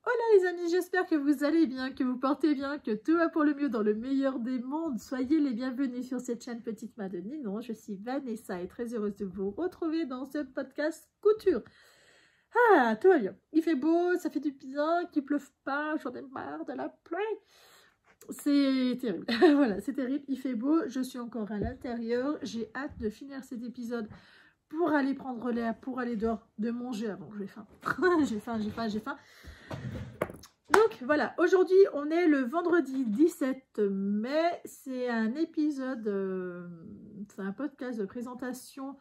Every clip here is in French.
Hola les amis, j'espère que vous allez bien, que vous portez bien, que tout va pour le mieux dans le meilleur des mondes. Soyez les bienvenus sur cette chaîne Petite Main de Ninon. Je suis Vanessa et très heureuse de vous retrouver dans ce podcast couture. Ah, tout va bien. Il fait beau, ça fait du bien, qu'il pleuve pas, j'en ai marre de la pluie. C'est terrible. Voilà, c'est terrible. Il fait beau, je suis encore à l'intérieur. J'ai hâte de finir cet épisode pour aller prendre l'air, pour aller dehors, de manger avant. J'ai faim. j'ai faim. Donc voilà, aujourd'hui on est le vendredi 17 mai, c'est un épisode, c'est un podcast de présentation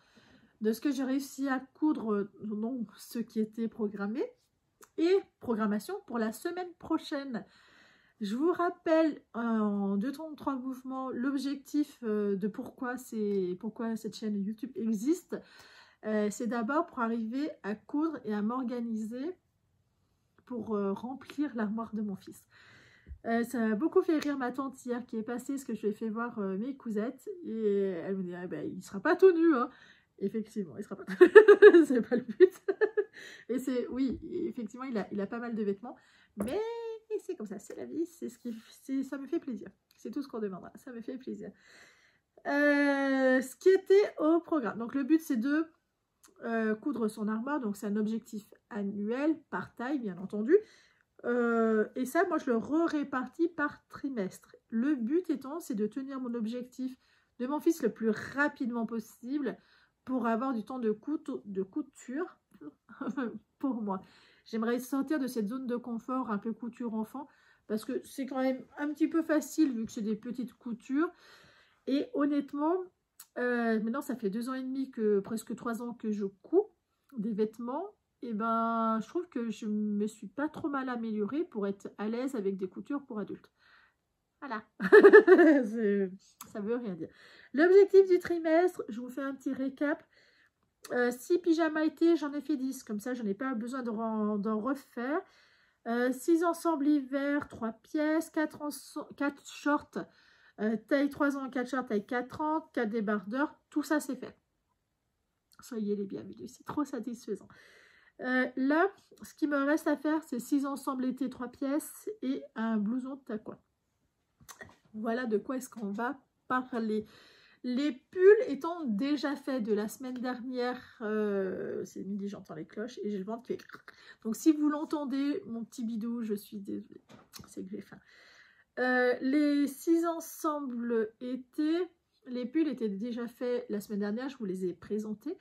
de ce que j'ai réussi à coudre, donc ce qui était programmé, et programmation pour la semaine prochaine. Je vous rappelle en 2 temps 3 mouvements l'objectif de pourquoi cette chaîne YouTube existe. C'est d'abord pour arriver à coudre et à m'organiser pour remplir l'armoire de mon fils. Ça a beaucoup fait rire ma tante hier qui est passée, ce que je lui ai fait voir mes cousettes, et elle me dit ah, ben, il sera pas tout nu, hein. Effectivement, il sera pas tout nu. C'est pas le but. Et c'est, oui, effectivement, il a pas mal de vêtements, mais c'est comme ça, c'est la vie, ça me fait plaisir. C'est tout ce qu'on demandera, ça me fait plaisir. Ce qui était au programme, donc le but c'est de coudre son armoire, donc c'est un objectif annuel par taille bien entendu, et ça moi je le répartis par trimestre. Le but étant c'est de tenir mon objectif de mon fils le plus rapidement possible pour avoir du temps de couture pour moi. J'aimerais sortir de cette zone de confort un peu couture enfant parce que c'est quand même un petit peu facile vu que c'est des petites coutures, et honnêtement maintenant ça fait 2 ans et demi, presque 3 ans que je couds des vêtements, et ben je trouve que je me suis pas trop mal améliorée pour être à l'aise avec des coutures pour adultes. Voilà. Ça veut rien dire. L'objectif du trimestre, je vous fais un petit récap. 6 pyjamas été, j'en ai fait 10, comme ça j'en ai pas besoin d'en refaire. 6 ensembles hiver, 3 pièces, 4 shorts, taille 3 ans, 4 shorts, taille 4 ans, 4 débardeurs, tout ça c'est fait. Soyez les bienvenus, c'est trop satisfaisant. Là, ce qui me reste à faire, c'est 6 ensembles été, 3 pièces et un blouson de tacon. Voilà de quoi est-ce qu'on va parler. Les pulls étant déjà faits de la semaine dernière, c'est midi, j'entends les cloches et j'ai le ventre qui fait... Donc si vous l'entendez, mon petit bidou, je suis désolée, c'est que j'ai faim. Les 6 ensembles été, les pulls étaient déjà faits la semaine dernière, je vous les ai présentés.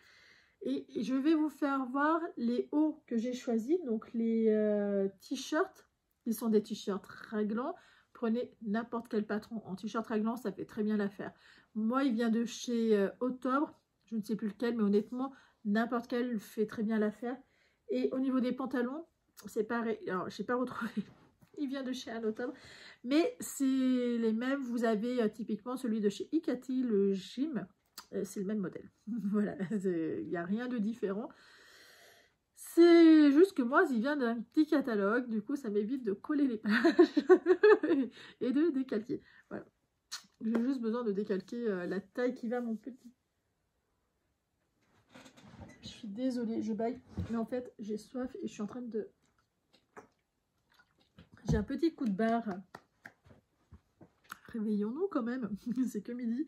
Et je vais vous faire voir les hauts que j'ai choisis, donc les t-shirts, qui sont des t-shirts raglans. Prenez n'importe quel patron en t-shirt raglan, ça fait très bien l'affaire. Moi, il vient de chez Octobre, je ne sais plus lequel, mais honnêtement, n'importe quel fait très bien l'affaire. Et au niveau des pantalons, c'est pareil. Alors, je n'ai pas retrouvé, il vient de chez Anne Octobre, mais c'est les mêmes. Vous avez typiquement celui de chez Ikati, le gym. C'est le même modèle. Voilà, il n'y a rien de différent. C'est juste que moi, il vient d'un petit catalogue. Du coup, ça m'évite de coller les pages et de décalquer. Voilà. J'ai juste besoin de décalquer la taille qui va à mon petit. Je suis désolée, je baille. Mais en fait, j'ai soif et je suis en train de... J'ai un petit coup de barre. Réveillons-nous quand même. C'est que midi.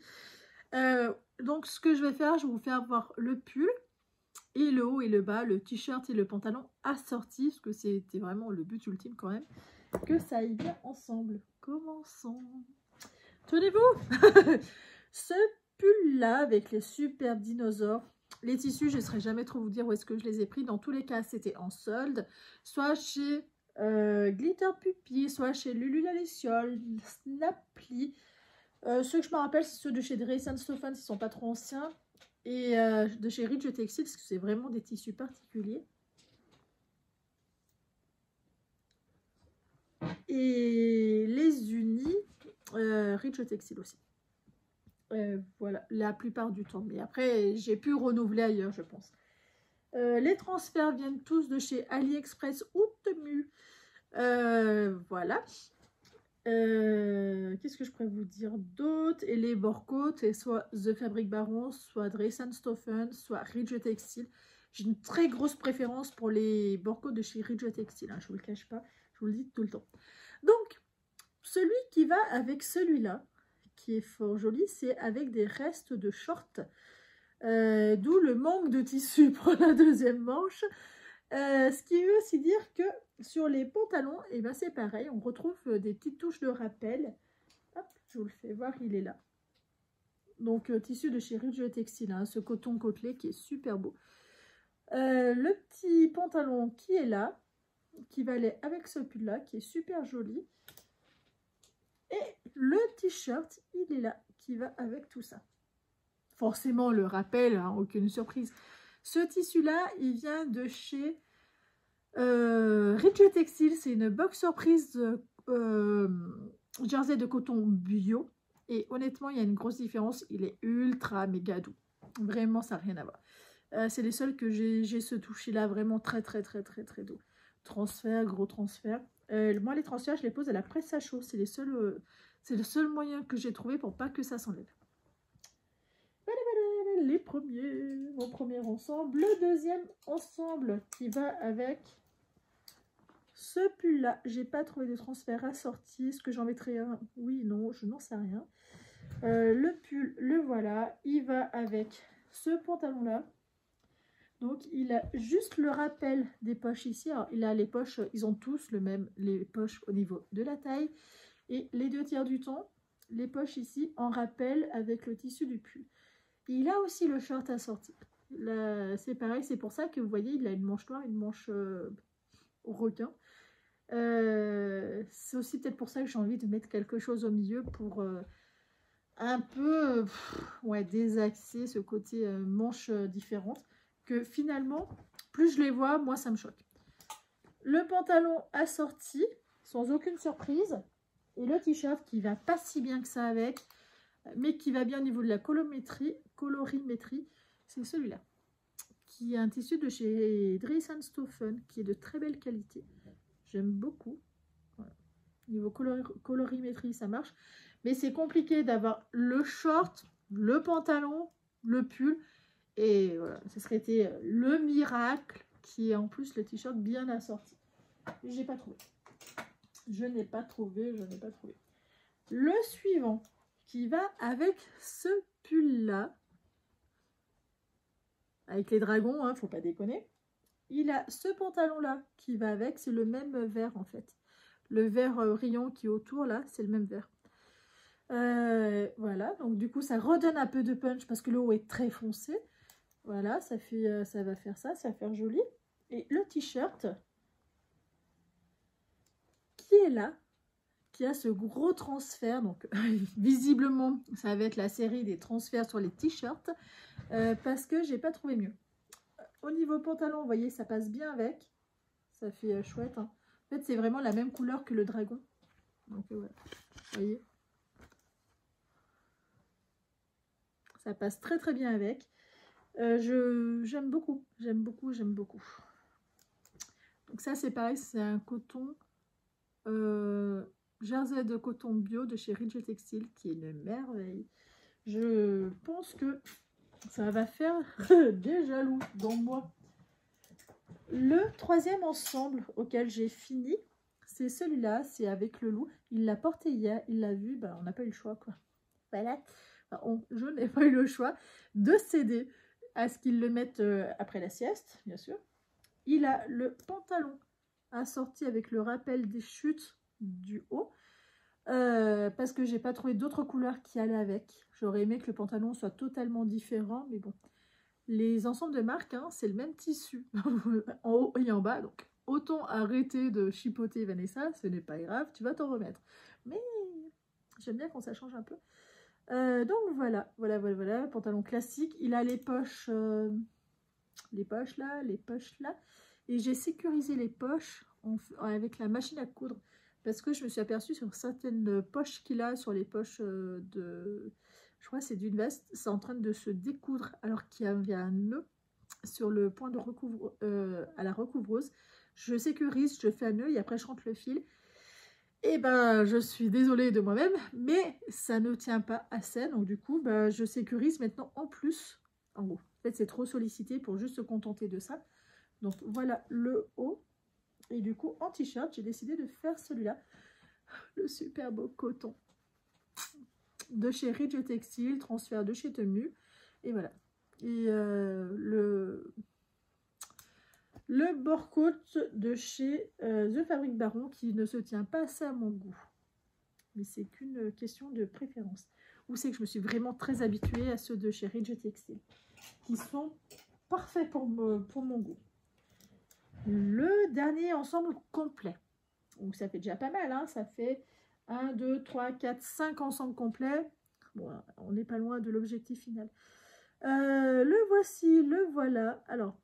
Donc ce que je vais faire, je vais vous faire voir le pull et le haut et le bas, le t-shirt et le pantalon assortis, parce que c'était vraiment le but ultime quand même, que ça aille bien ensemble. Commençons. Tenez-vous. Ce pull là avec les superbes dinosaures, les tissus je ne saurais jamais trop vous dire où est-ce que je les ai pris. Dans tous les cas c'était en solde, soit chez Glitter Puppy, soit chez Lulu la Luciole, Snapply. Ceux que je me rappelle, c'est ceux de chez Dress & Stephen, ils ne sont pas trop anciens. Et de chez Ridge Textile, parce que c'est vraiment des tissus particuliers. Et les unis, Ridge Textile aussi. Voilà, la plupart du temps. Mais après, j'ai pu renouveler ailleurs, je pense. Les transferts viennent tous de chez AliExpress ou Temu. Voilà. Qu'est-ce que je pourrais vous dire d'autre? Et les bords-côtes, et soit The Fabric Baron, soit Dress & Stephen, soit Ridge Textile. J'ai une très grosse préférence pour les borcos de chez Ridge Textile, hein, je ne vous le cache pas, je vous le dis tout le temps. Donc, celui qui va avec celui-là, qui est fort joli, c'est avec des restes de shorts, d'où le manque de tissu pour la deuxième manche. Ce qui veut aussi dire que sur les pantalons, et ben c'est pareil, on retrouve des petites touches de rappel. Hop, je vous le fais voir, il est là. Donc, tissu de chez Ridge Textile, hein, ce coton côtelé qui est super beau. Le petit pantalon qui est là, qui va aller avec ce pull là, qui est super joli. Et le t-shirt, il est là, qui va avec tout ça. Forcément, le rappel, hein, aucune surprise. Ce tissu-là, il vient de chez Ridge Textile. C'est une box surprise jersey de coton bio. Et honnêtement, il y a une grosse différence. Il est ultra méga doux. Vraiment, ça n'a rien à voir. C'est les seuls que j'ai ce toucher-là, vraiment très doux. Transfert, gros transfert. Moi, les transferts, je les pose à la presse à chaud. C'est le seul moyen que j'ai trouvé pour pas que ça s'enlève. Les premiers, mon premier ensemble. Le deuxième ensemble qui va avec ce pull-là. J'ai pas trouvé de transfert assorti. Est-ce que j'en mettrai un? Oui, non, je n'en sais rien. Le pull, le voilà. Il va avec ce pantalon-là. Donc, il a juste le rappel des poches ici. Alors, il a les poches, ils ont tous les poches au niveau de la taille. Et les 2/3 du temps, les poches ici en rappel avec le tissu du pull. Il a aussi le short assorti. C'est pareil, c'est pour ça que vous voyez, il a une manche noire, une manche requin. C'est aussi peut-être pour ça que j'ai envie de mettre quelque chose au milieu pour un peu désaxer ce côté manche différente. Que finalement, plus je les vois, moins ça me choque. Le pantalon assorti, sans aucune surprise. Et le t-shirt qui va pas si bien que ça avec, mais qui va bien au niveau de la colorimétrie, c'est celui-là. Qui est un tissu de chez Dries & Stoffen, qui est de très belle qualité. J'aime beaucoup. Voilà. Niveau colorimétrie, ça marche. Mais c'est compliqué d'avoir le short, le pantalon, le pull. Et voilà, ce serait été le miracle qui est en plus le t-shirt bien assorti. J'ai pas trouvé. Je n'ai pas trouvé. Le suivant qui va avec ce pull-là, avec les dragons, hein, faut pas déconner. Il a ce pantalon-là qui va avec, c'est le même vert en fait. Le vert rayon qui est autour là, c'est le même vert. Voilà, donc du coup ça redonne un peu de punch parce que le haut est très foncé. Voilà, ça va faire ça, ça va faire joli. Et le t-shirt qui est là, qui a ce gros transfert, donc visiblement ça va être la série des transferts sur les t-shirts, parce que j'ai pas trouvé mieux. Au niveau pantalon, vous voyez, ça passe bien avec, ça fait chouette. Hein. En fait, c'est vraiment la même couleur que le dragon. Donc voilà, vous voyez. Ça passe très bien avec. J'aime beaucoup. Donc ça c'est pareil, c'est un coton jersey de coton bio de chez Ridge Textile qui est une merveille. Je pense que ça va faire des jaloux dans moi. Le troisième ensemble auquel j'ai fini, c'est celui-là, c'est avec le loup. Il l'a porté hier, il l'a vu, on n'a pas eu le choix quoi. Voilà, je n'ai pas eu le choix de céder à ce qu'ils le mettent après la sieste, bien sûr. Il a le pantalon assorti avec le rappel des chutes du haut. Parce que j'ai pas trouvé d'autres couleurs qui allaient avec. J'aurais aimé que le pantalon soit totalement différent, mais bon. Les ensembles de marque, hein, c'est le même tissu en haut et en bas. Donc autant arrêter de chipoter Vanessa, ce n'est pas grave, tu vas t'en remettre. Mais j'aime bien quand ça change un peu. Donc voilà, pantalon classique. Il a les poches là, et j'ai sécurisé les poches avec la machine à coudre parce que je me suis aperçue sur certaines poches qu'il a, sur les poches je crois que c'est d'une veste, c'est en train de se découdre alors qu'il y avait un nœud sur le point de à la recouvreuse. Je sécurise, je fais un nœud et après je rentre le fil. Et je suis désolée de moi-même, mais ça ne tient pas assez. Donc du coup, je sécurise maintenant en plus en haut. fait, c'est trop sollicité pour juste se contenter de ça. Donc, voilà le haut. Et du coup, en t-shirt, j'ai décidé de faire celui-là. Le super beau coton de chez Ridge Textile, transfert de chez Temu. Et voilà. Et le bord-coat de chez The Fabric Baron qui ne se tient pas assez à mon goût. Mais c'est qu'une question de préférence. Ou c'est que je me suis vraiment très habituée à ceux de chez Ridge Textile qui sont parfaits pour mon goût. Le dernier ensemble complet. Donc ça fait déjà pas mal, hein, ça fait 1, 2, 3, 4, 5 ensembles complets. Bon, on n'est pas loin de l'objectif final. Le voici, le voilà. Alors,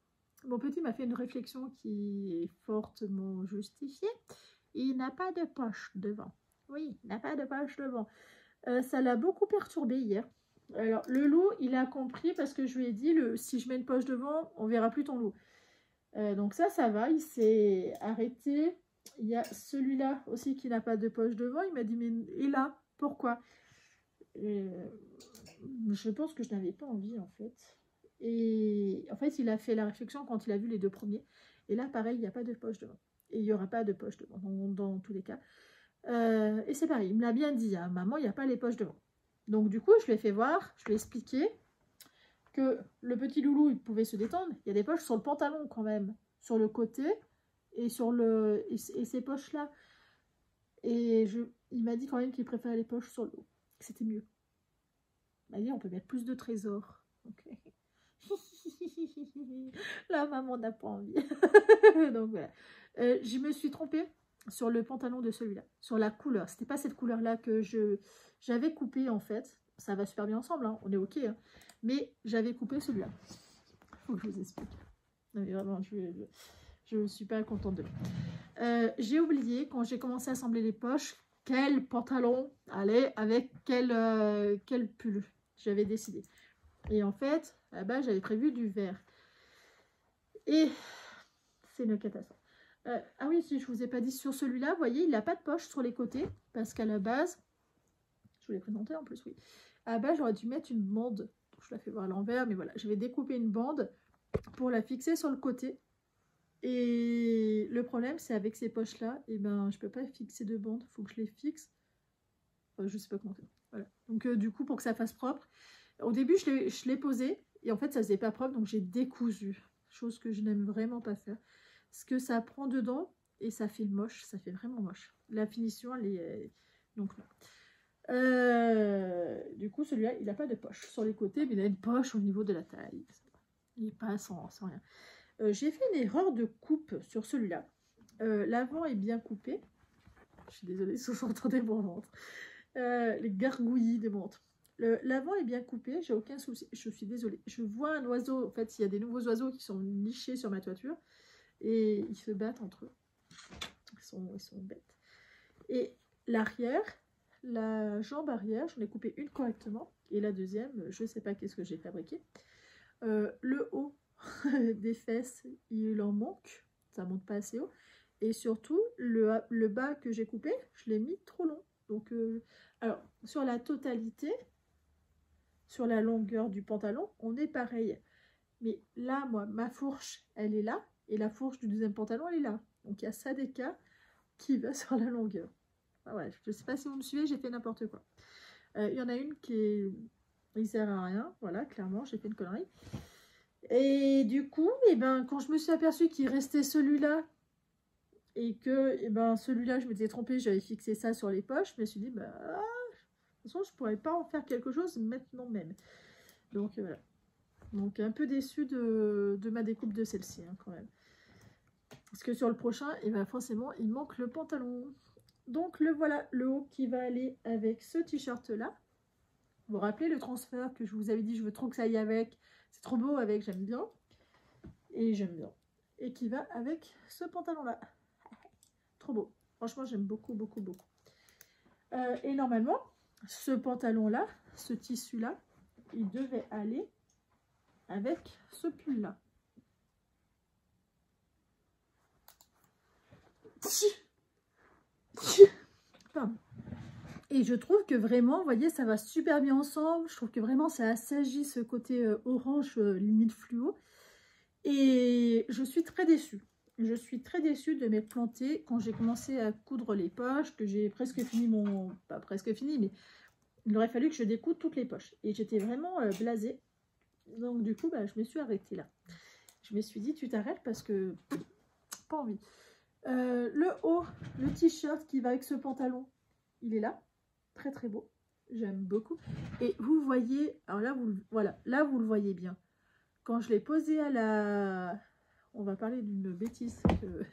mon petit m'a fait une réflexion qui est fortement justifiée. Il n'a pas de poche devant. Oui, il n'a pas de poche devant. Ça l'a beaucoup perturbé hier. Alors, le loup, il a compris parce que je lui ai dit, si je mets une poche devant, on verra plus ton loup. Donc ça va, il s'est arrêté. Il y a celui-là aussi qui n'a pas de poche devant. Il m'a dit, mais et là, pourquoi? Je pense que je n'avais pas envie en fait. Et en fait, il a fait la réflexion quand il a vu les deux premiers. Et là, pareil, il n'y a pas de poche devant. Et il n'y aura pas de poche devant dans tous les cas. Et c'est pareil, il me l'a bien dit, hein, maman, il n'y a pas les poches devant. Donc du coup, je lui ai fait voir, je lui ai expliqué que le petit loulou, il pouvait se détendre. Il y a des poches sur le pantalon quand même, sur le côté et sur et ces poches-là. Et il m'a dit quand même qu'il préférait les poches sur le haut, que c'était mieux. Il m'a dit on peut mettre plus de trésors. Okay. La maman n'a pas envie. Donc voilà. Je me suis trompée sur le pantalon de celui-là, sur la couleur. C'était pas cette couleur-là que j'avais coupé en fait. Ça va super bien ensemble, hein. On est ok. Hein. Mais j'avais coupé celui-là. Faut que je vous explique. Non, mais vraiment, je ne suis pas contente de lui. J'ai oublié, quand j'ai commencé à assembler les poches, quel pantalon allait avec quel pull. J'avais décidé. Et en fait, là-bas, j'avais prévu du vert. Et c'est une catastrophe. Ah oui, si je ne vous ai pas dit sur celui-là, vous voyez, il n'a pas de poche sur les côtés. Parce qu'à la base, je vous l'ai présenté en plus, oui. À la base, j'aurais dû mettre une bande. Je la fais voir à l'envers, mais voilà. Je vais découper une bande pour la fixer sur le côté. Et le problème, c'est avec ces poches-là, et ben, je ne peux pas fixer de bande. Il faut que je les fixe. Enfin, je ne sais pas comment faire. Voilà. Donc, du coup, pour que ça fasse propre, au début, je l'ai posé. Et en fait, ça ne faisait pas propre, donc j'ai décousu. Chose que je n'aime vraiment pas faire. Parce que ça prend dedans et ça fait moche. Ça fait vraiment moche. La finition, elle est... Donc, non. Du coup, celui-là, il n'a pas de poche sur les côtés, mais il a une poche au niveau de la taille. Il n'est pas sans rien. J'ai fait une erreur de coupe sur celui-là. L'avant est bien coupé. Je suis désolée si vous entendez mon ventre. Les gargouillis de mon ventre. L'avant est bien coupé, j'ai aucun souci. Je suis désolée. Je vois un oiseau, en fait, il y a des nouveaux oiseaux qui sont nichés sur ma toiture. Et ils se battent entre eux. Ils sont bêtes. Et l'arrière, la jambe arrière, j'en ai coupé une correctement. Et la deuxième, je ne sais pas qu'est-ce que j'ai fabriqué. Le haut des fesses, il en manque. Ça ne monte pas assez haut. Et surtout, le bas que j'ai coupé, je l'ai mis trop long. Donc, alors, sur la totalité, sur la longueur du pantalon, on est pareil. Mais là, moi, ma fourche, elle est là. Et la fourche du deuxième pantalon, elle est là. Donc, il y a ça d'écart qui va sur la longueur. Ah ouais, je ne sais pas si vous me suivez, j'ai fait n'importe quoi. Il y en a une qui ne sert à rien. Voilà, clairement, j'ai fait une connerie. Et du coup, eh ben, quand je me suis aperçue qu'il restait celui-là, et que eh ben, celui-là, je m'étais trompée, j'avais fixé ça sur les poches, je me suis dit, bah, de toute façon, je ne pourrais pas en faire quelque chose maintenant même. Donc, voilà. Donc, un peu déçue de ma découpe de celle-ci, hein, quand même. Parce que sur le prochain, eh ben, forcément, il manque le pantalon. Donc, le voilà, le haut qui va aller avec ce t-shirt-là. Vous vous rappelez le transfert que je vous avais dit, je veux trop que ça aille avec. C'est trop beau avec, j'aime bien. Et j'aime bien. Et qui va avec ce pantalon-là. Trop beau. Franchement, j'aime beaucoup, beaucoup, beaucoup. Et normalement, ce pantalon-là, ce tissu-là, il devait aller avec ce pull-là. Pardon. Et je trouve que vraiment, vous voyez, ça va super bien ensemble. Je trouve que vraiment, ça assagit ce côté orange, limite fluo. Et je suis très déçue. Je suis très déçue de m'être plantée quand j'ai commencé à coudre les poches, que j'ai presque fini mon... Pas presque fini, mais il aurait fallu que je découde toutes les poches. Et j'étais vraiment blasée. Donc du coup, bah, je me suis arrêtée là. Je me suis dit, tu t'arrêtes parce que... Pas envie. Le haut, le t-shirt qui va avec ce pantalon, il est là. Très très beau. J'aime beaucoup. Et vous voyez, alors là, voilà, là vous le voyez bien. Quand je l'ai posé à la... On va parler d'une bêtise que...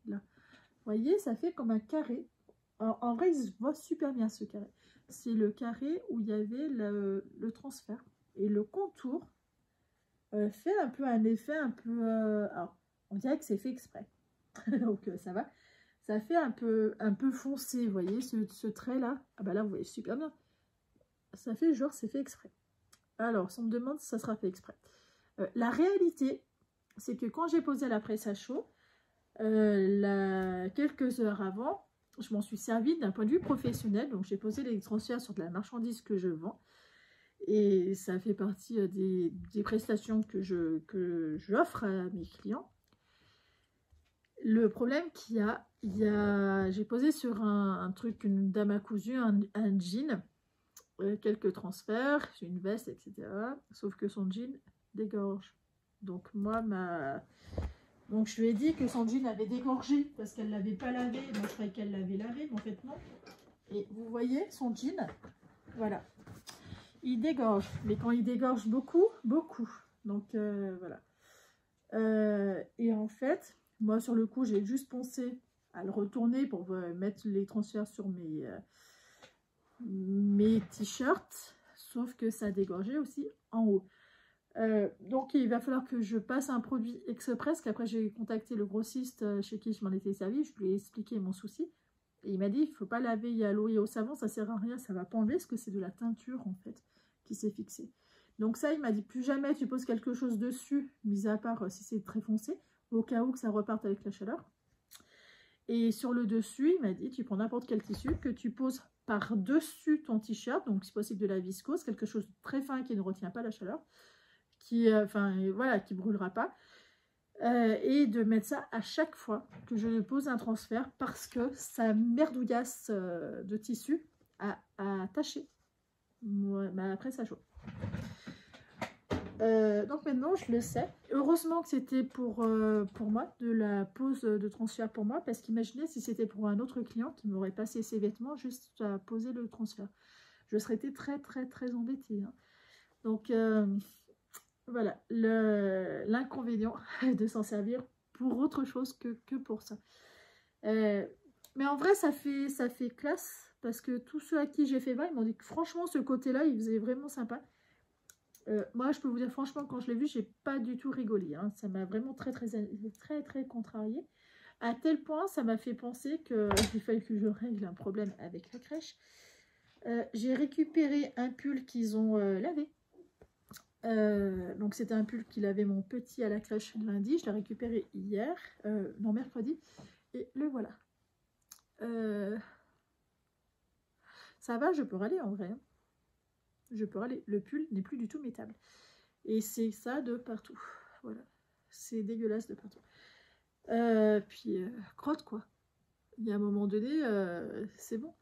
là. Vous voyez, ça fait comme un carré. Alors, en vrai, il se voit super bien ce carré. C'est le carré où il y avait le transfert. Et le contour fait un peu un effet un peu... alors, on dirait que c'est fait exprès. Donc, ça va. Ça fait un peu foncé, vous voyez, ce trait-là. Ah bah là, vous voyez super bien. Ça fait genre, c'est fait exprès. Alors, si on me demande si ça sera fait exprès. La réalité, c'est que quand j'ai posé la presse à chaud, quelques heures avant, je m'en suis servi d'un point de vue professionnel. Donc, j'ai posé les transferts sur de la marchandise que je vends. Et ça fait partie des prestations que j'offre à mes clients. Le problème qu'il y a, j'ai posé sur un truc, une dame à cousu, un jean, quelques transferts, j'ai une veste, etc. Sauf que son jean dégorge. Donc moi, donc je lui ai dit que son jean avait dégorgé parce qu'elle ne l'avait pas lavé. Moi je croyais qu'elle l'avait lavé, mais en fait non. Et vous voyez son jean, voilà. Il dégorge, mais quand il dégorge beaucoup. Donc voilà. Et en fait, moi sur le coup, j'ai juste pensé à le retourner pour mettre les transferts sur mes t-shirts, sauf que ça dégorgeait aussi en haut. Donc il va falloir que je passe un produit express, qu'après j'ai contacté le grossiste chez qui je m'en étais servi, je lui ai expliqué mon souci. Et il m'a dit, il ne faut pas laver à l'eau et au savon, ça ne sert à rien, ça ne va pas enlever, parce que c'est de la teinture en fait qui s'est fixée. Donc ça, il m'a dit, plus jamais tu poses quelque chose dessus, mis à part si c'est très foncé, au cas où que ça reparte avec la chaleur. Et sur le dessus, il m'a dit, tu prends n'importe quel tissu, que tu poses par-dessus ton t-shirt, donc si possible de la viscose, quelque chose de très fin qui ne retient pas la chaleur, qui voilà, qui brûlera pas. Et de mettre ça à chaque fois que je pose un transfert parce que ça merdouillasse de tissu à attacher après ça chaud. Donc maintenant je le sais. Heureusement que c'était pour moi, de la pose de transfert pour moi, parce qu'imaginez si c'était pour un autre client qui m'aurait passé ses vêtements juste à poser le transfert. Je serais été très embêtée. Hein. Donc voilà, l'inconvénient de s'en servir pour autre chose que pour ça. Mais en vrai, ça fait classe, parce que tous ceux à qui j'ai fait voir, ils m'ont dit que franchement, ce côté-là, il faisait vraiment sympa. Moi, je peux vous dire, franchement, quand je l'ai vu, j'ai pas du tout rigolé. Hein. Ça m'a vraiment très contrariée. À tel point, ça m'a fait penser qu'il fallait que je règle un problème avec la crèche. J'ai récupéré un pull qu'ils ont lavé. Donc c'était un pull qu'il avait mon petit à la crèche lundi, je l'ai récupéré hier, non mercredi, et le voilà. Ça va, je peux râler en vrai. Hein. Je peux râler. Le pull n'est plus du tout métable. Et c'est ça de partout. Voilà. C'est dégueulasse de partout. Puis crotte quoi. Il y a un moment donné, c'est bon.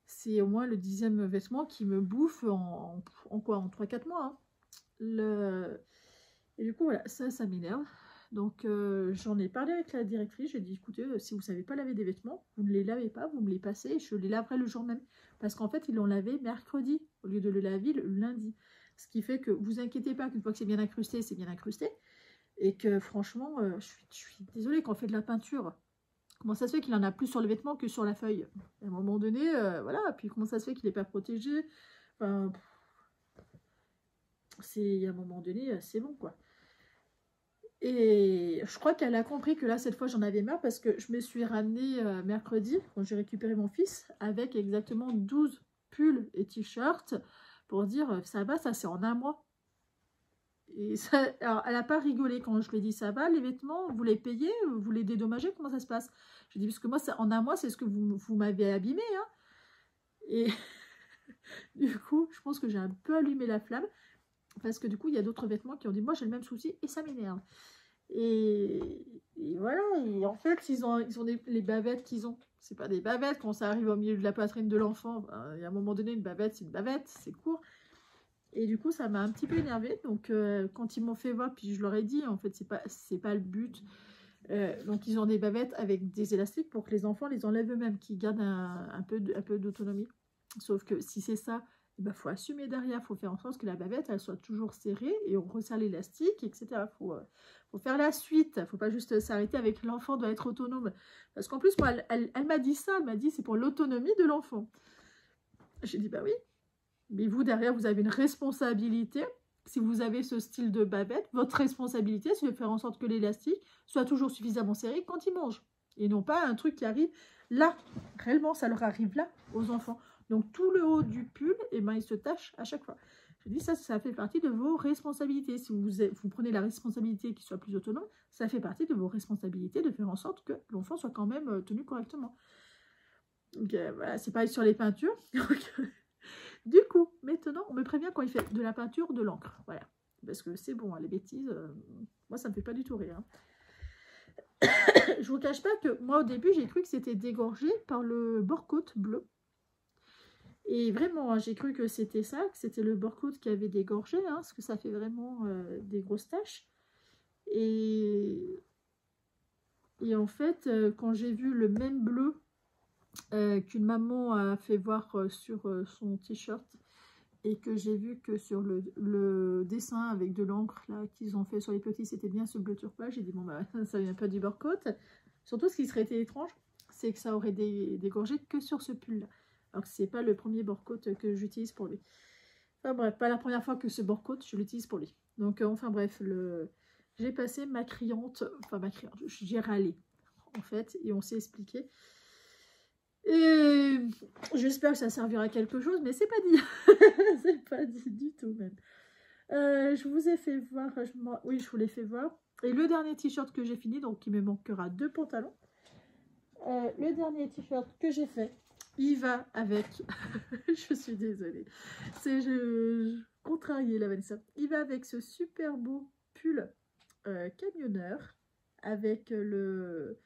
C'est au moins le 10e vêtement qui me bouffe en quoi, en 3-4 mois. Hein. Et du coup, voilà, ça m'énerve. Donc, j'en ai parlé avec la directrice. J'ai dit, écoutez, si vous ne savez pas laver des vêtements, vous ne les lavez pas, vous me les passez et je les laverai le jour même. Parce qu'en fait, ils l'ont lavé mercredi au lieu de le laver le lundi. Ce qui fait que vous inquiétez pas qu'une fois que c'est bien incrusté, c'est bien incrusté. Et que franchement, je suis désolée, quand on fait de la peinture, comment ça se fait qu'il en a plus sur le vêtement que sur la feuille? À un moment donné, voilà. Puis comment ça se fait qu'il n'est pas protégé? Enfin... c'est à un moment donné, c'est bon quoi. Et je crois qu'elle a compris que là, cette fois, j'en avais marre parce que je me suis ramenée mercredi, quand j'ai récupéré mon fils, avec exactement 12 pulls et t-shirts pour dire, ça va, ça c'est en un mois. Et ça, alors, elle n'a pas rigolé quand je lui ai dit ça va, les vêtements, vous les payez, vous les dédommagez, comment ça se passe? Je dis parce que moi, en un mois, c'est ce que vous m'avez abîmé. Hein. Et du coup, je pense que j'ai un peu allumé la flamme parce que du coup, il y a d'autres vêtements qui ont dit moi, j'ai le même souci et ça m'énerve. Et voilà, et en fait, ils ont les bavettes qu'ils ont. C'est pas des bavettes quand ça arrive au milieu de la poitrine de l'enfant. Il y a un moment donné, une bavette, c'est une bavette, c'est court. Et du coup, ça m'a un petit peu énervée. Donc, quand ils m'ont fait voir, puis je leur ai dit, en fait, c'est pas le but. Donc, ils ont des bavettes avec des élastiques pour que les enfants les enlèvent eux-mêmes, qu'ils gardent un peu d'autonomie. Sauf que si c'est ça, il faut assumer derrière. Il faut faire en sorte que la bavette, elle soit toujours serrée et on resserre l'élastique, etc. Faut faire la suite. Il ne faut pas juste s'arrêter avec l'enfant doit être autonome. Parce qu'en plus, moi, elle m'a dit ça. Elle m'a dit c'est pour l'autonomie de l'enfant. J'ai dit bah oui. Mais vous, derrière, vous avez une responsabilité. Si vous avez ce style de bavette, votre responsabilité, c'est de faire en sorte que l'élastique soit toujours suffisamment serré quand ils mangent. Et non pas un truc qui arrive là. Réellement, ça leur arrive là, aux enfants. Donc, tout le haut du pull, eh ben, il se tâche à chaque fois. Je dis, ça fait partie de vos responsabilités. Si vous prenez la responsabilité qu'il soit plus autonome, ça fait partie de vos responsabilités de faire en sorte que l'enfant soit quand même tenu correctement. Donc, voilà, c'est pareil sur les peintures. Du coup, maintenant, on me prévient quand il fait de la peinture, de l'encre. Voilà. Parce que c'est bon, hein, les bêtises, moi, ça ne me fait pas du tout rire. Hein. Je vous cache pas que moi, au début, j'ai cru que c'était dégorgé par le bord-côte bleu. Et vraiment, hein, j'ai cru que c'était ça, que c'était le bord-côte qui avait dégorgé, hein, parce que ça fait vraiment des grosses taches. Et en fait, quand j'ai vu le même bleu qu'une maman a fait voir sur son t-shirt, et que j'ai vu que sur le dessin avec de l'encre là qu'ils ont fait sur les petits, c'était bien ce bleu turquoise, j'ai dit bon bah ça vient pas du bord-côte. Surtout ce qui serait été étrange, c'est que ça aurait dégorgé que sur ce pull là. Alors que c'est pas le premier bord-côte que j'utilise pour lui. Enfin bref, pas la première fois que ce bord-côte je l'utilise pour lui. Donc enfin bref, j'ai passé ma criante, j'ai râlé en fait et on s'est expliqué. Et j'espère que ça servira à quelque chose, mais c'est pas dit. C'est pas dit du tout même. Je vous ai fait voir, oui, je vous l'ai fait voir. Et le dernier t-shirt que j'ai fini, donc il me manquera 2 pantalons. Le dernier t-shirt que j'ai fait, il va avec. Je suis désolée. C'est contrarié la Vanessa. Il va avec ce super beau pull camionneur avec le.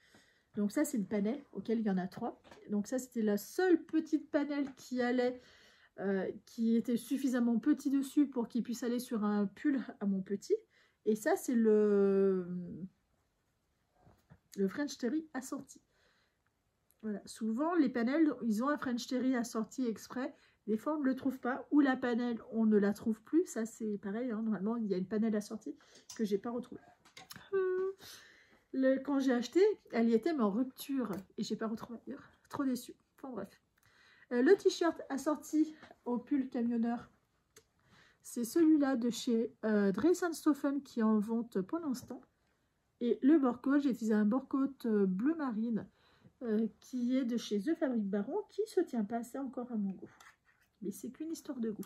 Donc ça, c'est une panelle auquel il y en a 3. Donc ça, c'était la seule petite panelle qui allait, qui était suffisamment petit dessus pour qu'il puisse aller sur un pull à mon petit. Et ça, c'est le French Terry assorti. Voilà. Souvent, les panels, ils ont un French Terry assorti exprès. Des fois, on ne le trouve pas. Ou la panelle, on ne la trouve plus. Ça, c'est pareil. Hein. Normalement, il y a une panelle assortie que je n'ai pas retrouvée. Quand j'ai acheté, elle y était mais en rupture et j'ai pas retrouvé ailleurs. Trop déçue. Enfin bref. Le t-shirt assorti au pull camionneur, c'est celui-là de chez Dress & Stephen qui est en vente pour l'instant. Et le bord-côte, j'ai utilisé un bord-côte bleu marine qui est de chez The Fabric Baron qui se tient pas assez encore à mon goût. Mais c'est qu'une histoire de goût.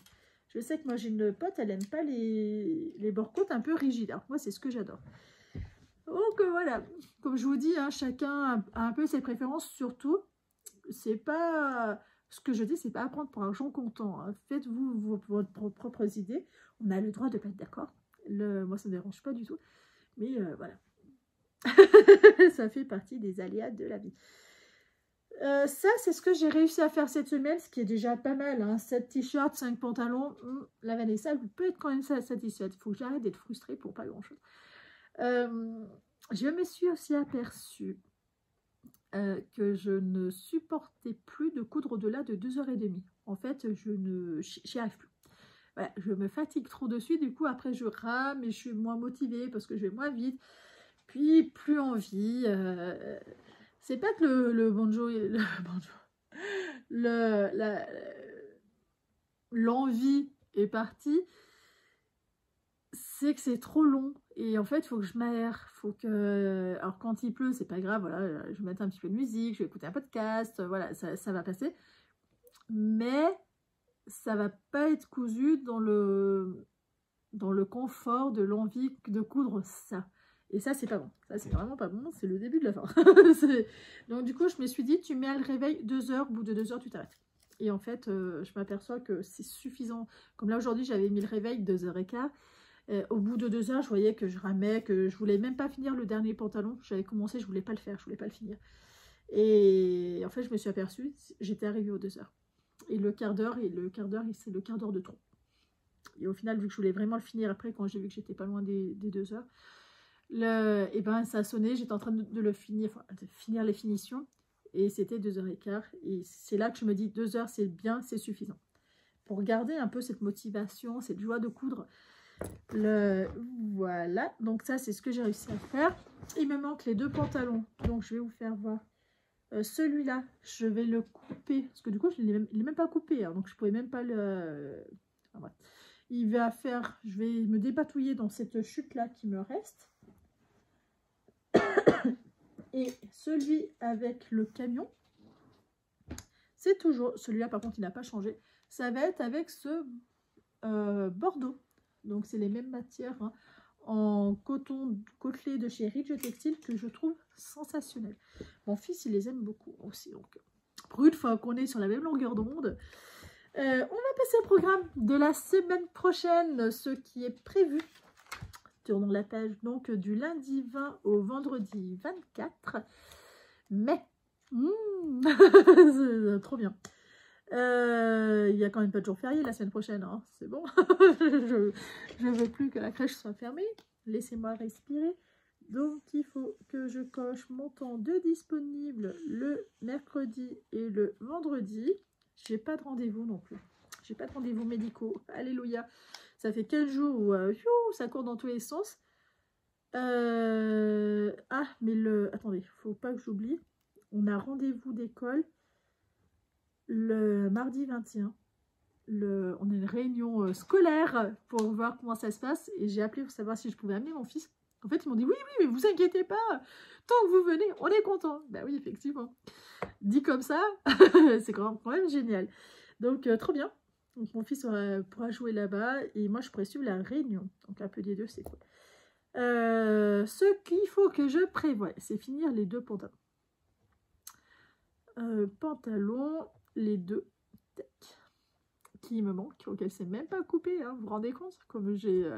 Je sais que moi j'ai une pote, elle aime pas les bord-côtes un peu rigides. Alors moi c'est ce que j'adore. Donc voilà, comme je vous dis, hein, chacun a un peu ses préférences, surtout, c'est pas, ce que je dis, c'est pas à prendre pour argent comptant, hein. Faites-vous vos propres idées, on a le droit de pas être d'accord, moi ça me dérange pas du tout, mais voilà, ça fait partie des aléas de la vie. Ça, c'est ce que j'ai réussi à faire cette semaine, ce qui est déjà pas mal, hein. 7 t-shirts, 5 pantalons, la Vanessa, elle peut être quand même satisfaite, il faut que j'arrête d'être frustrée pour pas grand-chose. Je me suis aussi aperçue que je ne supportais plus de coudre au-delà de 2h30. En fait, j'y arrive plus. Voilà, je me fatigue trop dessus, du coup après je rame et je suis moins motivée parce que je vais moins vite, puis plus envie. C'est pas que l'envie est partie, c'est que c'est trop long et en fait il faut que je m'aère, faut que, alors quand il pleut c'est pas grave, voilà, je vais mettre un petit peu de musique, je vais écouter un podcast, voilà, ça va passer, mais ça va pas être cousu dans dans le confort de l'envie de coudre ça. Et ça, c'est pas bon. Ça, c'est vraiment pas bon. C'est le début de la fin. Donc, du coup, je me suis dit, tu mets le réveil 2 heures. Au bout de 2 heures, tu t'arrêtes. Et en fait, je m'aperçois que c'est suffisant. Comme là, aujourd'hui, j'avais mis le réveil 2h15. Au bout de 2 heures, je voyais que je ramais, que je voulais même pas finir le dernier pantalon. J'avais commencé, je voulais pas le faire, je voulais pas le finir. Et en fait, je me suis aperçue, j'étais arrivée aux 2 heures. Et le quart d'heure, c'est le quart d'heure de trop. Et au final, vu que je voulais vraiment le finir après, quand j'ai vu que j'étais pas loin des 2 heures, et ben ça a sonné, j'étais en train de le finir, enfin, de finir les finitions, et c'était 2h15. Et c'est là que je me dis, 2 heures, c'est bien, c'est suffisant. Pour garder un peu cette motivation, cette joie de coudre. Voilà, donc ça, c'est ce que j'ai réussi à faire. Il me manque les 2 pantalons, donc je vais vous faire voir. Celui-là, je vais le couper, parce que du coup, il n'est même pas coupé, hein, donc je ne pouvais même pas le... Enfin, bref. Il va faire, je vais me dépatouiller dans cette chute-là qui me reste. Et celui avec le camion, c'est toujours, celui-là par contre, il n'a pas changé. Ça va être avec ce bordeaux. Donc, c'est les mêmes matières, hein, en coton côtelé de chez Ridge Textile que je trouve sensationnel. Mon fils, il les aime beaucoup aussi. Donc, pour une fois qu'on est sur la même longueur d'onde, on va passer au programme de la semaine prochaine, ce qui est prévu. Tournons la page donc du lundi 20 au vendredi 24 mai. C'est trop bien. Il n'y a quand même pas de jour férié la semaine prochaine, hein. C'est bon. Je ne veux plus que la crèche soit fermée. Laissez-moi respirer. Donc, il faut que je coche mon temps de disponible le mercredi et le vendredi. J'ai pas de rendez-vous non plus. J'ai pas de rendez-vous médicaux. Alléluia. Ça fait 15 jours où ça court dans tous les sens. Ah, mais attendez, faut pas que j'oublie. On a rendez-vous d'école le mardi 21. On a une réunion scolaire pour voir comment ça se passe. Et j'ai appelé pour savoir si je pouvais amener mon fils. En fait, ils m'ont dit, oui, mais vous inquiétez pas. Tant que vous venez, on est content. Ben oui, effectivement. Dit comme ça, c'est quand même génial. Donc, trop bien. Donc, mon fils pourra jouer là-bas. Et moi, je pourrais suivre la réunion. Donc, un peu des deux, c'est cool. Ce qu'il faut que je prévoie, c'est finir les 2 pantalons. Pantalons, les 2 qui me manquent, auxquels c'est même pas coupé, hein, vous vous rendez compte? Comme j'ai...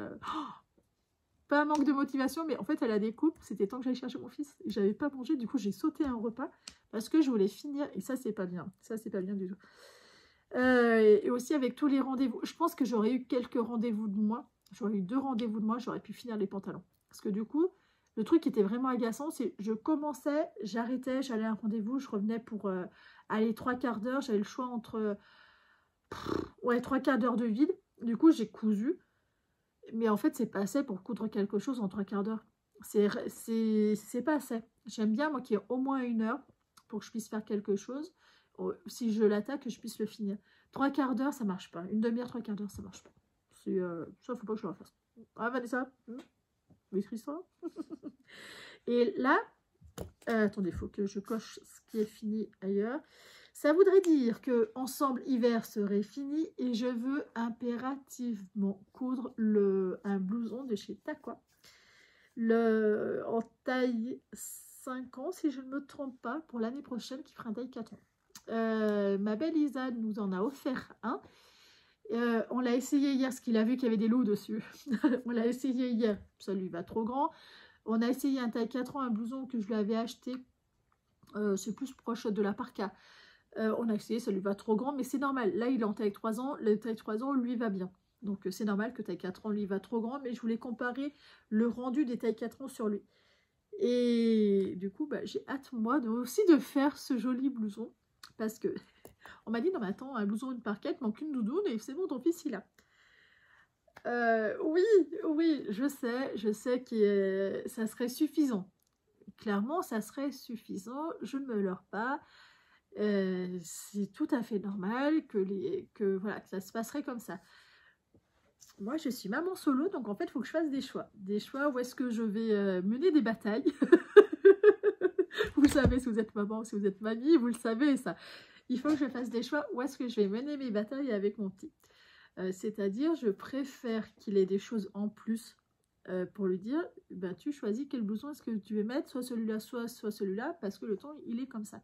pas un manque de motivation, mais en fait, elle a des coupes. C'était temps que j'aille chercher mon fils. J'avais pas mangé, du coup, j'ai sauté un repas parce que je voulais finir. Et ça, c'est pas bien. Ça, c'est pas bien du tout. Et aussi avec tous les rendez-vous. Je pense que j'aurais eu quelques rendez-vous de moi. J'aurais eu 2 rendez-vous de moi. J'aurais pu finir les pantalons. Parce que du coup, le truc qui était vraiment agaçant, c'est je commençais, j'arrêtais, j'allais à un rendez-vous, je revenais pour aller 3/4 d'heure. J'avais le choix entre 3/4 d'heure de vide. Du coup, j'ai cousu. Mais en fait, c'est pas assez pour coudre quelque chose en 3/4 d'heure. C'est pas assez. J'aime bien, moi, qu'il y ait au moins 1 heure pour que je puisse faire quelque chose. Si je l'attaque, que je puisse le finir. 3/4 d'heure, ça marche pas. 1/2 heure, 3/4 d'heure, ça marche pas. Ça, faut pas que je le refasse. Ah, Vanessa, maîtrise-toi. Et là, attendez, il faut que je coche ce qui est fini ailleurs. Ça voudrait dire que Ensemble Hiver serait fini et je veux impérativement coudre un blouson de chez Taqua. En taille 5 ans, si je ne me trompe pas, pour l'année prochaine, qui fera un taille 4 ans. Ma belle Isa nous en a offert un. On l'a essayé hier, parce qu'il a vu qu'il y avait des loups dessus. On l'a essayé hier, ça lui va trop grand. On a essayé un taille 4 ans, un blouson que je lui avais acheté. C'est plus proche de la parka. On a essayé, ça lui va trop grand, mais c'est normal. Là, il est en taille 3 ans. Le taille 3 ans, lui, va bien. Donc, c'est normal que taille 4 ans, lui, va trop grand. Mais je voulais comparer le rendu des tailles 4 ans sur lui. Et du coup, j'ai hâte, moi, aussi de faire ce joli blouson. Parce que on m'a dit, non, mais attends, un blouson, une parquette, manque une doudoune. Et c'est bon, ton fils, il a. Oui, je sais que ça serait suffisant. Clairement, ça serait suffisant. Je ne me leurre pas. C'est tout à fait normal que ça se passerait comme ça. Moi, je suis maman solo, donc en fait, il faut que je fasse des choix. Des choix où est-ce que je vais mener des batailles. Vous savez, si vous êtes maman, si vous êtes mamie, vous le savez, ça. Il faut que je fasse des choix où est-ce que je vais mener mes batailles avec mon petit. C'est-à-dire, je préfère qu'il ait des choses en plus pour lui dire, bah, tu choisis quel blouson est-ce que tu veux mettre, soit celui-là, soit celui-là, parce que le ton, il est comme ça.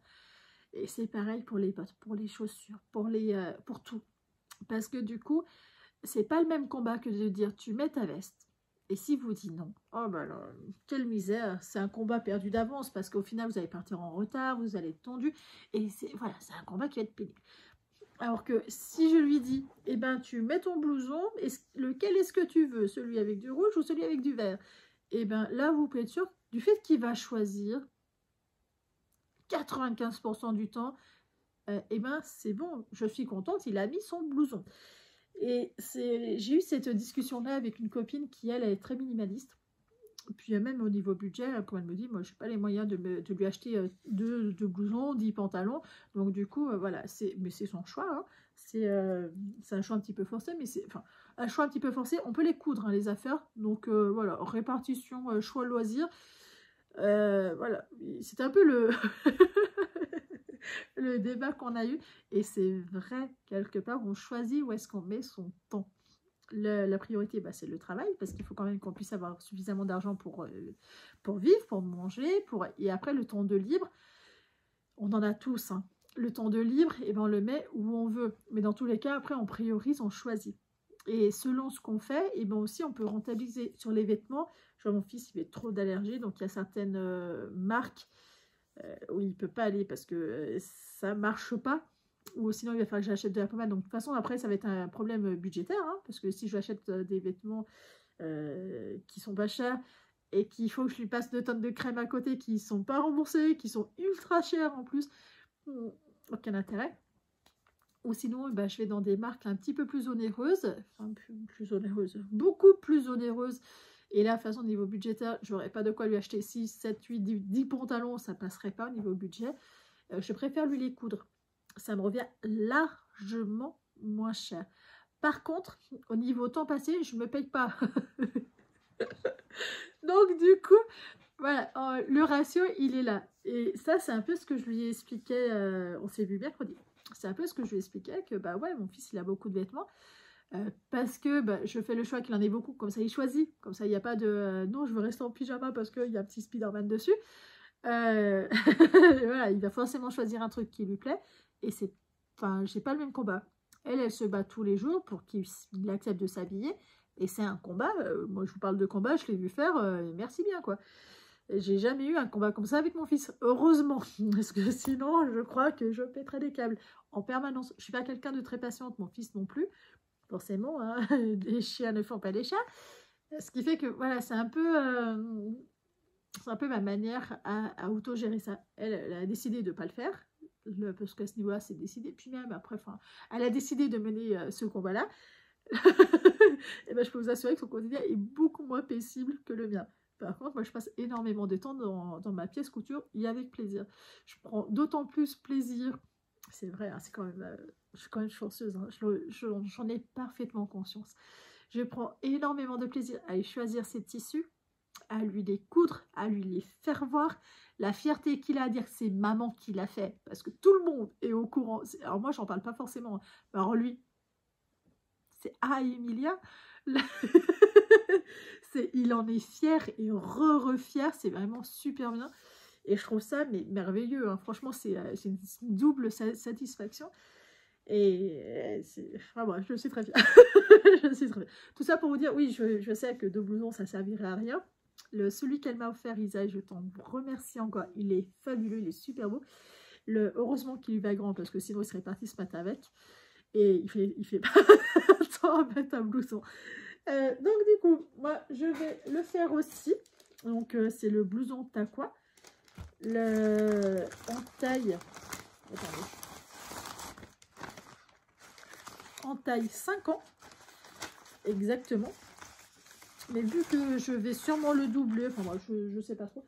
Et c'est pareil pour les bottes, pour les chaussures, pour tout. Parce que du coup, c'est pas le même combat que de dire, tu mets ta veste. Et si vous dites non, oh bah là, quelle misère, c'est un combat perdu d'avance, parce qu'au final, vous allez partir en retard, vous allez être tendu, et voilà, c'est un combat qui va être pénible. Alors que si je lui dis, eh ben tu mets ton blouson, lequel est-ce que tu veux, celui avec du rouge ou celui avec du vert? Eh ben là, vous pouvez être sûr du fait qu'il va choisir 95% du temps, eh ben c'est bon, je suis contente, il a mis son blouson. Et j'ai eu cette discussion-là avec une copine qui, elle, est très minimaliste. Puis même au niveau budget, comme elle me dit, moi, je n'ai pas les moyens de lui acheter deux blousons, 10 pantalons. Donc, du coup, voilà, mais c'est son choix. Hein. C'est un choix un petit peu forcé, mais c'est... Enfin, un choix un petit peu forcé, on peut les coudre, hein, les affaires. Donc, voilà, répartition, choix, loisir. Voilà, c'est un peu le... le débat qu'on a eu. Et c'est vrai, quelque part, on choisit où est-ce qu'on met son temps. La priorité, bah, c'est le travail, parce qu'il faut quand même qu'on puisse avoir suffisamment d'argent pour vivre, pour manger, et après le temps de libre, on en a tous. Hein. Le temps de libre, et ben, on le met où on veut. Mais dans tous les cas, après, on priorise, on choisit. Et selon ce qu'on fait, et ben aussi, on peut rentabiliser. Sur les vêtements, je vois mon fils, il fait trop d'allergies, donc il y a certaines marques où il ne peut pas aller parce que ça ne marche pas. Ou sinon il va falloir que j'achète de la pommade. Donc de toute façon après ça va être un problème budgétaire, hein, parce que si je achète des vêtements qui sont pas chers et qu'il faut que je lui passe 2 tonnes de crème à côté qui sont pas remboursées, qui sont ultra chères en plus, aucun intérêt. Ou sinon bah, je vais dans des marques un petit peu plus onéreuses, enfin plus onéreuses, beaucoup plus onéreuses. Et là, de toute façon, au niveau budgétaire, j'aurais pas de quoi lui acheter 6, 7, 8, 10 pantalons, ça passerait pas au niveau budget. Je préfère lui les coudre. Ça me revient largement moins cher. Par contre, au niveau temps passé, je ne me paye pas. Donc, du coup, voilà, le ratio, il est là. Et ça, c'est un peu ce que je lui expliquais, on s'est vu mercredi. C'est un peu ce que je lui expliquais, que bah ouais, mon fils, il a beaucoup de vêtements. Parce que bah, je fais le choix qu'il en ait beaucoup, comme ça il choisit. Comme ça, il n'y a pas de non, je veux rester en pyjama parce qu'il y a un petit Spider-Man dessus. Voilà, il va forcément choisir un truc qui lui plaît. Et c'est, enfin, j'ai pas le même combat. Elle se bat tous les jours pour qu'il accepte de s'habiller. Et c'est un combat. Moi, je vous parle de combat, je l'ai vu faire. Merci bien, quoi. J'ai jamais eu un combat comme ça avec mon fils. Heureusement. Parce que sinon, je crois que je pèterais des câbles en permanence. Je suis pas quelqu'un de très patiente, mon fils non plus. Forcément, hein, les chiens ne font pas des chats. Ce qui fait que, voilà, c'est un peu ma manière à autogérer ça. Elle a décidé de ne pas le faire, parce qu'à ce niveau-là, c'est décidé. Puis même après, elle a décidé de mener ce combat-là. Et ben, je peux vous assurer que son quotidien est beaucoup moins paisible que le mien. Par contre, moi, je passe énormément de temps dans ma pièce couture et avec plaisir. Je prends d'autant plus plaisir. C'est vrai, hein, je suis quand même chanceuse. Hein, j'en ai parfaitement conscience. Je prends énormément de plaisir à choisir ces tissus, à lui les coudre, à lui les faire voir. La fierté qu'il a à dire que c'est maman qui l'a fait, parce que tout le monde est au courant. Alors moi, j'en parle pas forcément. Alors lui, c'est Emilia. Il en est fier et re-fier. C'est vraiment super bien. Et je trouve ça merveilleux. Hein. Franchement, c'est une double satisfaction. Et moi, je suis très fière. Je suis très fière. Tout ça pour vous dire, oui, je sais que 2 blousons, ça servirait à rien. Celui qu'elle m'a offert, Isa, je t'en remercie encore. Il est fabuleux, il est super beau. Heureusement qu'il va grand, parce que sinon il serait parti ce matin avec. Et il fait pas temps à mettre un blouson. Donc du coup, moi je vais le faire aussi. Donc c'est le blouson Taqua. En taille. Attendez. En taille 5 ans. Exactement. Mais vu que je vais sûrement le doubler, enfin moi je sais pas trop.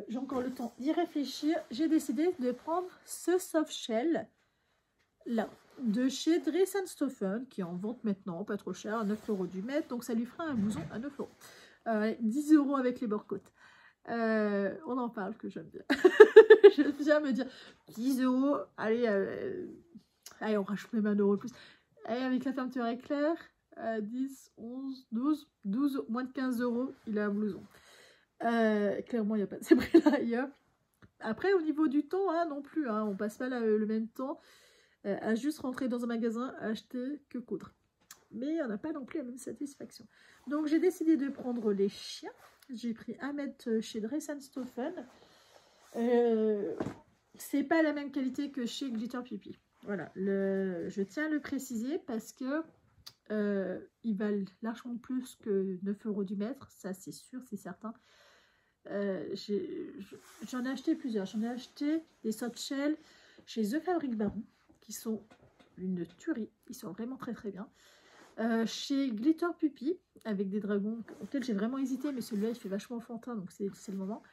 J'ai encore le temps d'y réfléchir. J'ai décidé de prendre ce soft shell là, de chez Dress & Stephen, qui est en vente maintenant, pas trop cher, à 9 € du mètre. Donc ça lui fera un blouson à 9 €. 10 € avec les bords-côtes. On en parle, que j'aime bien. J'aime bien me dire 10 €, allez, on rajoute même 1 € de plus. Et avec la fermeture éclair, 10, 11, 12, moins de 15 €, il a un blouson. Clairement, il n'y a pas de ces prix-là ailleurs. Après, au niveau du temps, hein, non plus, hein, on passe pas le même temps à juste rentrer dans un magasin, acheter que coudre. Mais on n'a pas non plus la même satisfaction. Donc, j'ai décidé de prendre les chiens. J'ai pris 1 mètre chez Dress & Stephen. C'est pas la même qualité que chez Glitter Puppy. Voilà, je tiens à le préciser parce que ils valent largement plus que 9 € du mètre, ça c'est sûr, c'est certain. J'en ai acheté plusieurs. J'en ai acheté des soft shell chez The Fabric Baron qui sont une tuerie. Ils sont vraiment très très bien. Chez Glitter Puppy avec des dragons auxquels j'ai vraiment hésité, mais celui-là il fait vachement enfantin donc c'est le moment.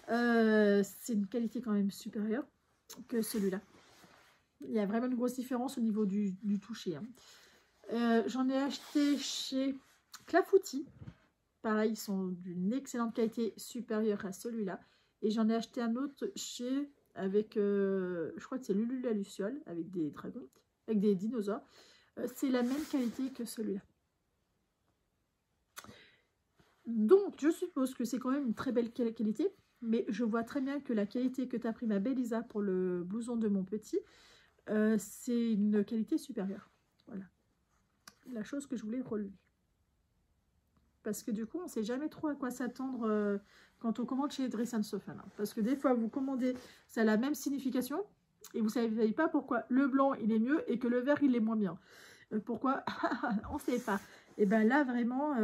C'est une qualité quand même supérieure que celui-là. Il y a vraiment une grosse différence au niveau du toucher. Hein. J'en ai acheté chez Clafoutis. Pareil, ils sont d'une excellente qualité supérieure à celui-là. Et j'en ai acheté un autre chez, avec, je crois que c'est Lulu la Luciole, avec des dragons, avec des dinosaures. C'est la même qualité que celui-là. Donc, je suppose que c'est quand même une très belle qualité. Mais je vois très bien que la qualité que tu as pris, ma belle Isa, pour le blouson de mon petit, c'est une qualité supérieure. Voilà. La chose que je voulais relever. Parce que du coup, on ne sait jamais trop à quoi s'attendre quand on commande chez Dress & Stephen. Hein. Parce que des fois, vous commandez, ça a la même signification, et vous ne savez pas pourquoi le blanc, il est mieux, et que le vert, il est moins bien. Pourquoi? On ne sait pas. Et bien là, vraiment,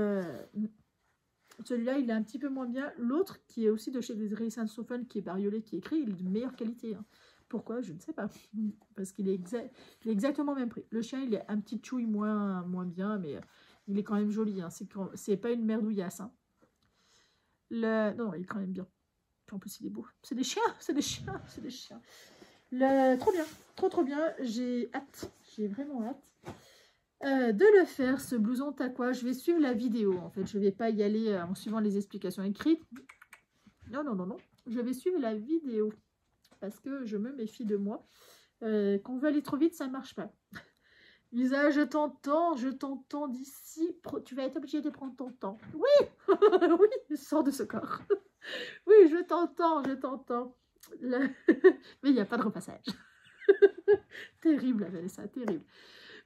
celui-là, il est un petit peu moins bien. L'autre, qui est aussi de chez Dress & Stephen, qui est bariolé, qui est écrit, il est de meilleure qualité. Hein. Pourquoi? Je ne sais pas. Parce qu'il est, il est exactement le même prix. Le chien, il est un petit chouille moins bien, mais... il est quand même joli, hein. C'est pas une merdouillasse. Hein. Non, il est quand même bien. En plus, il est beau. C'est des chiens, c'est des chiens, c'est des chiens. Trop bien, trop bien. J'ai hâte, j'ai vraiment hâte de le faire, ce blouson Taqua. Je vais suivre la vidéo, en fait. Je vais pas y aller en suivant les explications écrites. Non. Je vais suivre la vidéo parce que je me méfie de moi. Quand on veut aller trop vite, ça ne marche pas. Lisa, je t'entends d'ici. Tu vas être obligée de prendre ton temps. Oui, oui, sors de ce corps. Oui, je t'entends. Mais il n'y a pas de repassage. Terrible, Vanessa, terrible.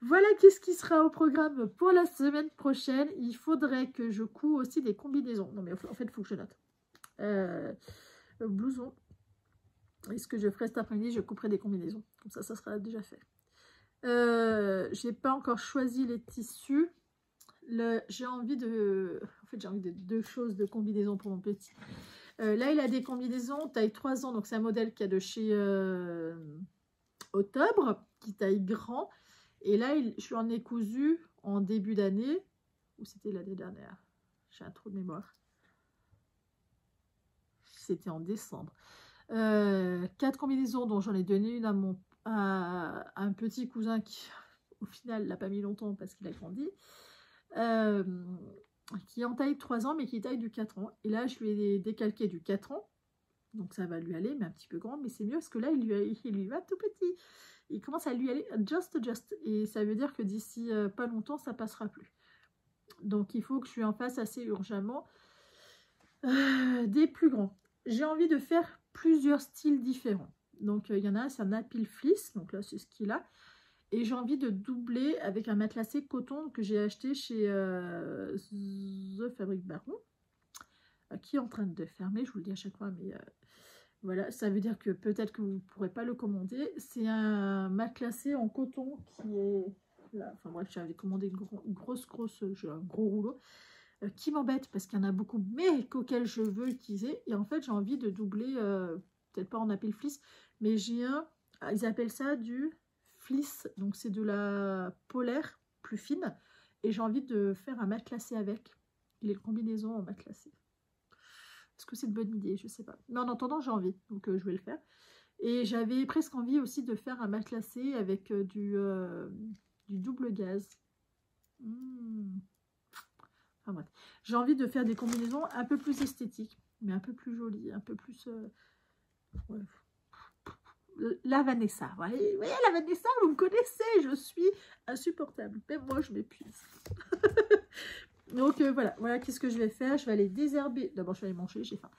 Voilà qu'est-ce qui sera au programme pour la semaine prochaine. Il faudrait que je couds aussi des combinaisons. Non, mais en fait, il faut que je note. Blouson. Et ce que je ferai cet après-midi, je couperai des combinaisons. Comme ça sera déjà fait. J'ai pas encore choisi les tissus. J'ai envie de... En fait, j'ai envie de 2 choses de combinaison pour mon petit. Là, il a des combinaisons taille 3 ans. Donc, c'est un modèle qui a de chez Octobre, qui taille grand. Et là, je lui en ai cousu en début d'année. Ou c'était l'année dernière? J'ai un trou de mémoire. C'était en décembre. 4 combinaisons dont j'en ai donné une à un petit cousin qui, au final, l'a pas mis longtemps parce qu'il a grandi. Qui est en taille 3 ans, mais qui est taille du 4 ans. Et là, je lui ai décalqué du 4 ans. Donc, ça va lui aller, mais un petit peu grand. Mais c'est mieux parce que là, il lui va tout petit. Il commence à lui aller just. Et ça veut dire que d'ici pas longtemps, ça passera plus. Donc, il faut que je lui en fasse assez urgemment des plus grands. J'ai envie de faire plusieurs styles différents. Donc, il y en a un, c'est un apple fleece. Donc là, c'est ce qu'il a. Et j'ai envie de doubler avec un matelassé coton que j'ai acheté chez The Fabric Baron, qui est en train de fermer, je vous le dis à chaque fois, mais voilà, ça veut dire que peut-être que vous ne pourrez pas le commander. C'est un matelassé en coton qui est là. Enfin bref, j'avais commandé une grosse, j'ai un gros rouleau qui m'embête parce qu'il y en a beaucoup, mais auquel je veux utiliser. Et en fait, j'ai envie de doubler, peut-être pas en apple fleece, mais j'ai ils appellent ça du fleece, donc c'est de la polaire plus fine, et j'ai envie de faire un matelassé avec les combinaisons en matelassé. Est-ce que c'est une bonne idée? Je sais pas, mais en attendant j'ai envie, donc je vais le faire. Et j'avais presque envie aussi de faire un matelassé avec du double gaze. Enfin bref, j'ai envie de faire des combinaisons un peu plus esthétiques, mais un peu plus jolies, un peu plus ouais. la Vanessa. Voilà, vous voyez, la Vanessa, vous me connaissez, je suis insupportable. Même moi, je m'épuise. Donc voilà qu'est-ce que je vais faire. Je vais aller désherber. D'abord, je vais aller manger, j'ai faim.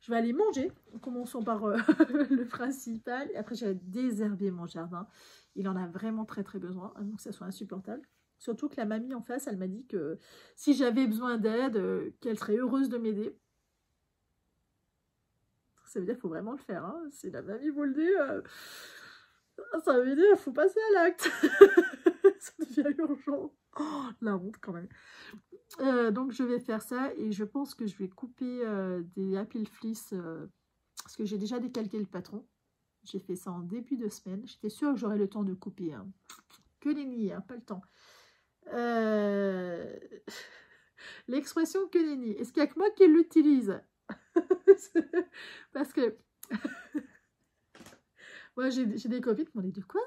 Je vais aller manger. Commençons par le principal. Et après, je vais désherber mon jardin. Il en a vraiment très très besoin, avant que ça soit insupportable. Surtout que la mamie en face, elle m'a dit que si j'avais besoin d'aide, qu'elle serait heureuse de m'aider. Ça veut dire qu'il faut vraiment le faire. Hein. Si la mamie vous le dit, ça veut dire qu'il faut passer à l'acte. Ça devient urgent. Oh, la honte quand même. Donc je vais faire ça et je pense que je vais couper des Apple Fleece parce que j'ai déjà décalqué le patron. J'ai fait ça en début de semaine. J'étais sûre que j'aurais le temps de couper. Hein. Que nenni, hein, pas le temps. L'expression que nenni, est-ce qu'il n'y a que moi qui l'utilise? Parce que moi j'ai des copines qui m'ont dit de quoi?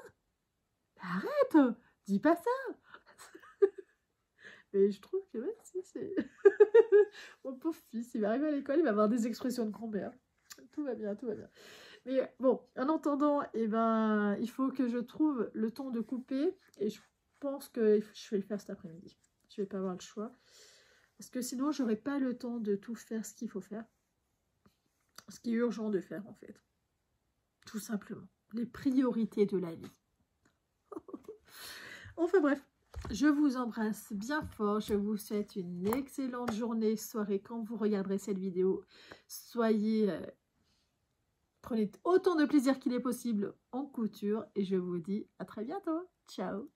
Arrête, dis pas ça. Mais je trouve que ouais, si, c'est... Mon pauvre fils, il va arriver à l'école, il va avoir des expressions de grand-mère. Tout va bien, tout va bien. Mais bon, en attendant, eh ben, il faut que je trouve le temps de couper. Et je pense que je vais le faire cet après-midi. Je vais pas avoir le choix. Parce que sinon, j'aurai pas le temps de tout faire ce qu'il faut faire. Ce qui est urgent de faire, en fait. Tout simplement. Les priorités de la vie. Enfin bref. Je vous embrasse bien fort, je vous souhaite une excellente journée, soirée quand vous regarderez cette vidéo. Prenez autant de plaisir qu'il est possible en couture et je vous dis à très bientôt. Ciao!